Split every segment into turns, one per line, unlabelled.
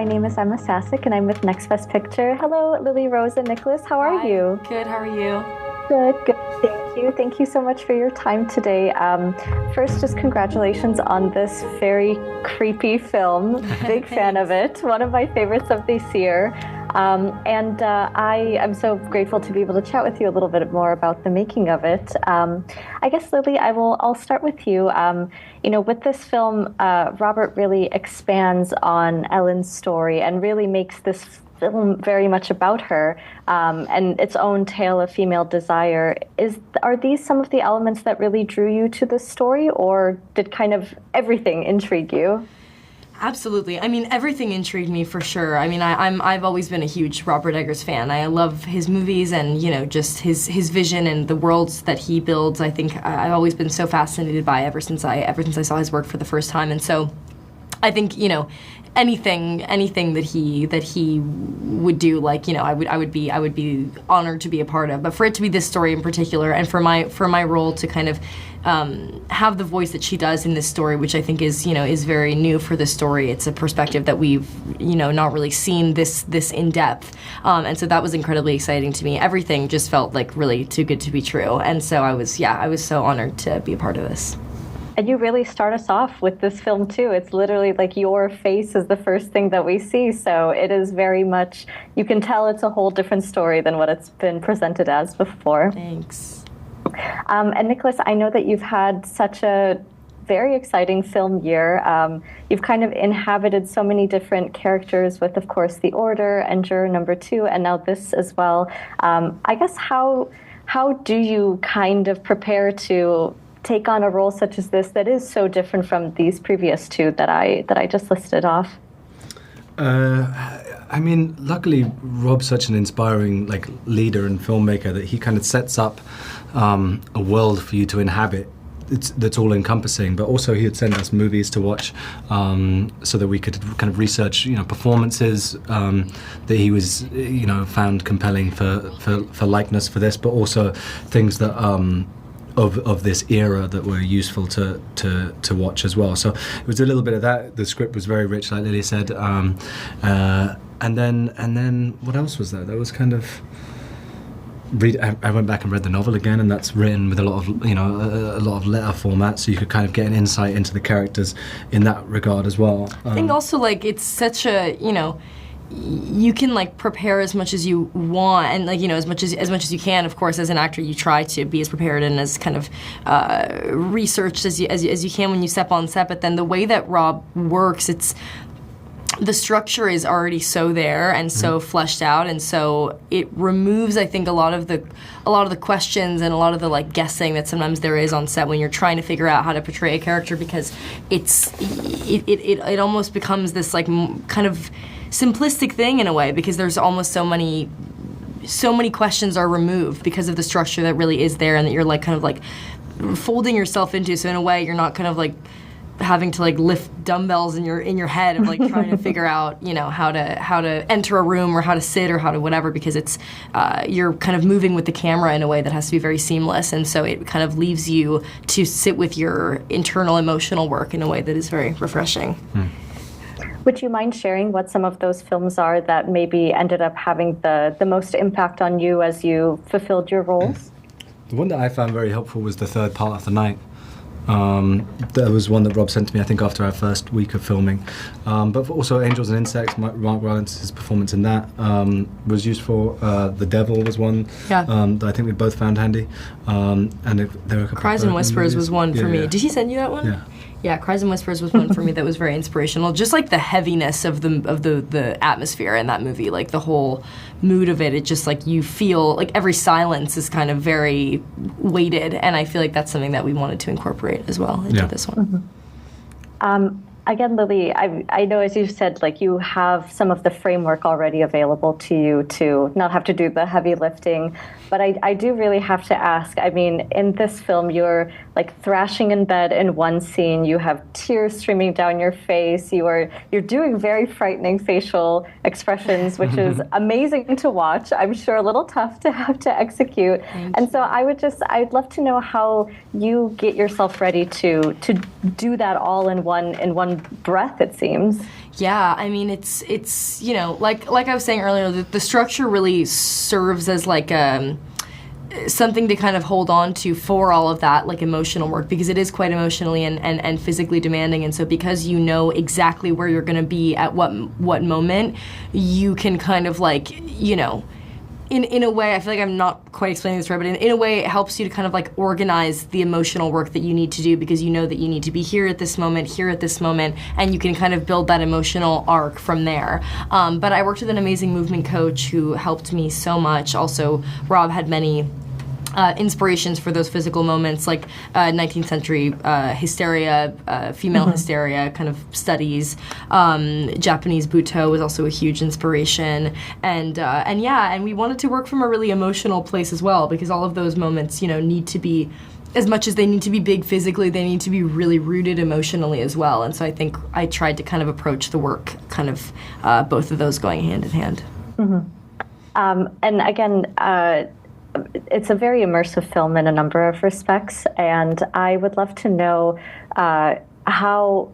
name is Emma Sasic, and I'm with Next Best Picture. Hello, Lily, Rose, and Nicholas. How are you?
Good. How are you?
Good, good. Thank you. Thank you so much for your time today. First, just congratulations on this very creepy film. Big fan of it. One of my favorites of this year. I am so grateful to be able to chat with you a little bit more about the making of it. I guess, Lily, I'll start with you. With this film, Robert really expands on Ellen's story and really makes this film very much about her and its own tale of female desire. Are these some of the elements that really drew you to this story, or did kind of everything intrigue you?
Absolutely. I mean, everything intrigued me for sure. I mean, I've always been a huge Robert Eggers fan. I love his movies and, just his vision and the worlds that he builds. I think I've always been so fascinated by ever since I saw his work for the first time. And so I think, anything that he would do, I would be honored to be a part of. But for it to be this story in particular, and for my role to kind of have the voice that she does in this story, which I think is very new for this story. It's a perspective that we've not really seen this in depth, and so that was incredibly exciting to me. Everything just felt like really too good to be true, and so I was so honored to be a part of this.
And you really start us off with this film, too. It's literally like your face is the first thing that we see. So it is very much, you can tell it's a whole different story than what it's been presented as before.
Thanks.
And Nicholas, I know that you've had such a very exciting film year. You've kind of inhabited so many different characters with, of course, The Order and Juror Number 2, and now this as well. I guess how do you kind of prepare to take on a role such as this that is so different from these previous two that I just listed off?
I mean, luckily, Rob's such an inspiring leader and filmmaker that he kind of sets up a world for you to inhabit. That's all encompassing, but also he would send us movies to watch so that we could kind of research, performances that he was, found compelling for likeness for this, but also things that of this era that were useful to watch as well. So it was a little bit of that. The script was very rich, like Lily said, and then what else was there? There was kind of I went back and read the novel again, and that's written with a lot of letter format, so you could kind of get an insight into the characters in that regard as well.
I think also it's such a you can prepare as much as you want, and as much as you can. Of course, as an actor, you try to be as prepared and as kind of researched as you can when you step on set. But then the way that Rob works, the structure is already so there and so fleshed out, and so it removes, I think, a lot of the questions and a lot of the guessing that sometimes there is on set when you're trying to figure out how to portray a character, because it almost becomes this kind of simplistic thing in a way, because there's almost so many questions are removed because of the structure that really is there and that you're kind of folding yourself into. So in a way, you're not kind of having to lift dumbbells in your head of trying to figure out how to enter a room or how to sit or how to whatever, because it's you're kind of moving with the camera in a way that has to be very seamless, and so it kind of leaves you to sit with your internal emotional work in a way that is very refreshing.
Would you mind sharing what some of those films are that maybe ended up having the most impact on you as you fulfilled your roles?
The one that I found very helpful was The Third Part of the Night. There was one that Rob sent to me, I think, after our first week of filming. But also Angels and Insects, Mark Rylance's performance in that was useful. The Devil was one that I think we both found handy. And there were a couple
Cries and Whispers was one for me.
Yeah.
Did he send you that one? Yeah, Cries and Whispers was one for me that was very inspirational. Just the heaviness of the atmosphere in that movie, the whole mood of it. It just you feel every silence is kind of very weighted, and I feel that's something that we wanted to incorporate as well into this one.
Again, Lily, I know, as you said, you have some of the framework already available to you to not have to do the heavy lifting, but I do really have to ask, I mean, in this film, you're thrashing in bed in one scene, you have tears streaming down your face, you're doing very frightening facial expressions, which is amazing to watch. I'm sure a little tough to have to execute. And so I'd love to know how you get yourself ready to do that all in one one breath, it seems.
Yeah, I mean, it's you know, like I was saying earlier, the structure really serves as like something to kind of hold on to for all of that like emotional work, because it is quite emotionally and physically demanding, and so because you know exactly where you're going to be at what moment, you can kind of like, you know, in a way, I feel like I'm not quite explaining this right, but in a way it helps you to kind of like organize the emotional work that you need to do, because you know that you need to be here at this moment, and you can kind of build that emotional arc from there. But I worked with an amazing movement coach who helped me so much. Also, Rob had many inspirations for those physical moments, like 19th century hysteria, female hysteria kind of studies. Japanese Buto was also a huge inspiration, and we wanted to work from a really emotional place as well, because all of those moments, you know, need to be, as much as they need to be big physically, they need to be really rooted emotionally as well. And so I think I tried to kind of approach the work kind of both of those going hand in hand.
And again, it's a very immersive film in a number of respects, and I would love to know how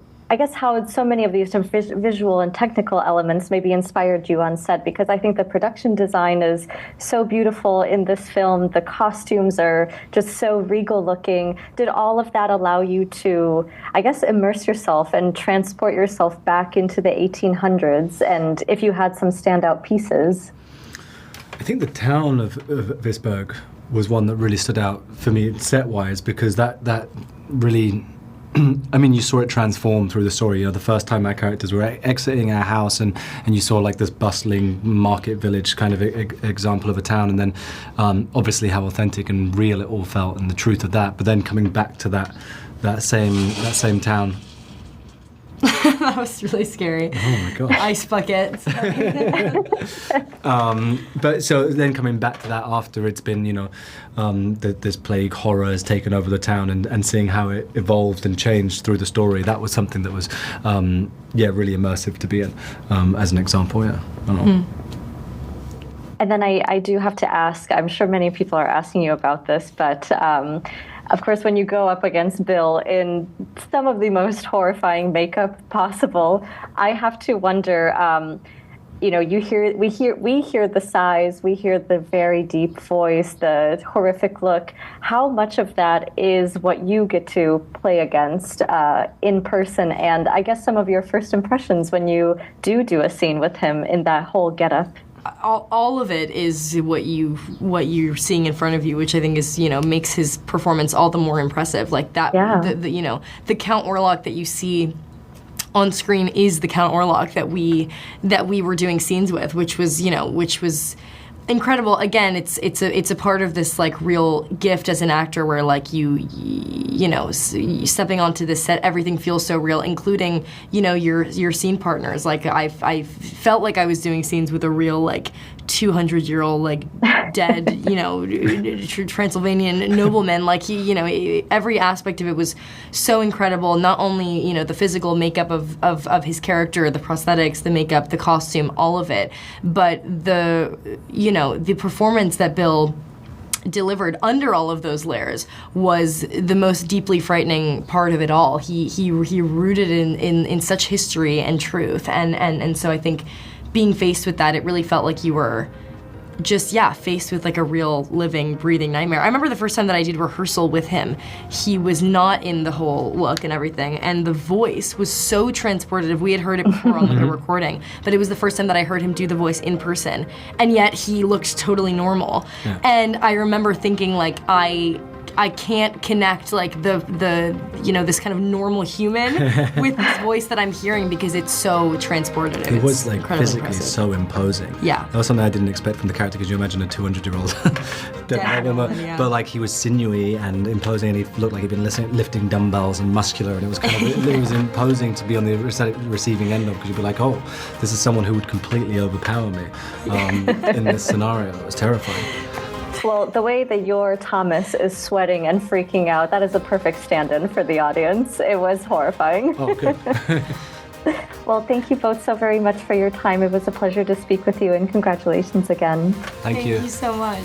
so many of these visual and technical elements maybe inspired you on set, because I think the production design is so beautiful in this film. The costumes are just so regal looking. Did all of that allow you to, I guess, immerse yourself and transport yourself back into the 1800s? And if you had some standout pieces?
I think the town of Visberg was one that really stood out for me set-wise, because that really, I mean, you saw it transform through the story. You know, the first time our characters were exiting our house, and you saw like this bustling market village kind of example of a town, and then obviously how authentic and real it all felt, and the truth of that. But then coming back to that same town.
That was really scary.
Oh my gosh.
Ice buckets.
But so then coming back to that after it's been, you know, this plague horror has taken over the town, and seeing how it evolved and changed through the story, that was something that was, really immersive to be in, as an example, yeah. I don't know.
And then I do have to ask, I'm sure many people are asking you about this, but of course, when you go up against Bill in some of the most horrifying makeup possible, I have to wonder, you know, we hear the sighs, we hear the very deep voice, the horrific look. How much of that is what you get to play against in person? And I guess some of your first impressions when you do a scene with him in that whole getup.
All of it is what you're seeing in front of you, which I think is, you know, makes his performance all the more impressive. Like that, you know, the Count Orlok that you see on screen is the Count Orlok that we were doing scenes with, which was incredible. Again, it's a part of this like real gift as an actor, where like you know, stepping onto this set, everything feels so real, including, you know, your scene partners. Like I felt like I was doing scenes with a real like 200-year-old like dead, you know, Transylvanian nobleman. Like he, you know, every aspect of it was so incredible. Not only, you know, the physical makeup of his character, the prosthetics, the makeup, the costume, all of it, but the, you know, the performance that Bill delivered under all of those layers was the most deeply frightening part of it all. He rooted in such history and truth, and so I think being faced with that, it really felt like you were just, faced with like a real living, breathing nightmare. I remember the first time that I did rehearsal with him, he was not in the whole look and everything, and the voice was so transportative. We had heard it before on like a recording, but it was the first time that I heard him do the voice in person, and yet he looked totally normal. Yeah. And I remember thinking like, I can't connect like the you know, this kind of normal human with this voice that I'm hearing, because it's so transportative.
It was like physically
impressive.
So imposing.
Yeah.
That was something I didn't expect from the character, because you imagine a 200-year-old dead, but like he was sinewy and imposing, and he looked like he'd been lifting dumbbells and muscular, and it was kind of it was imposing to be on the receiving end of, because you'd be like, oh, this is someone who would completely overpower me in this scenario. It was terrifying.
Well, the way that your Thomas is sweating and freaking out, that is a perfect stand-in for the audience. It was horrifying.
Oh, good.
Well, thank you both so very much for your time. It was a pleasure to speak with you, and congratulations again.
Thank you.
Thank you so much.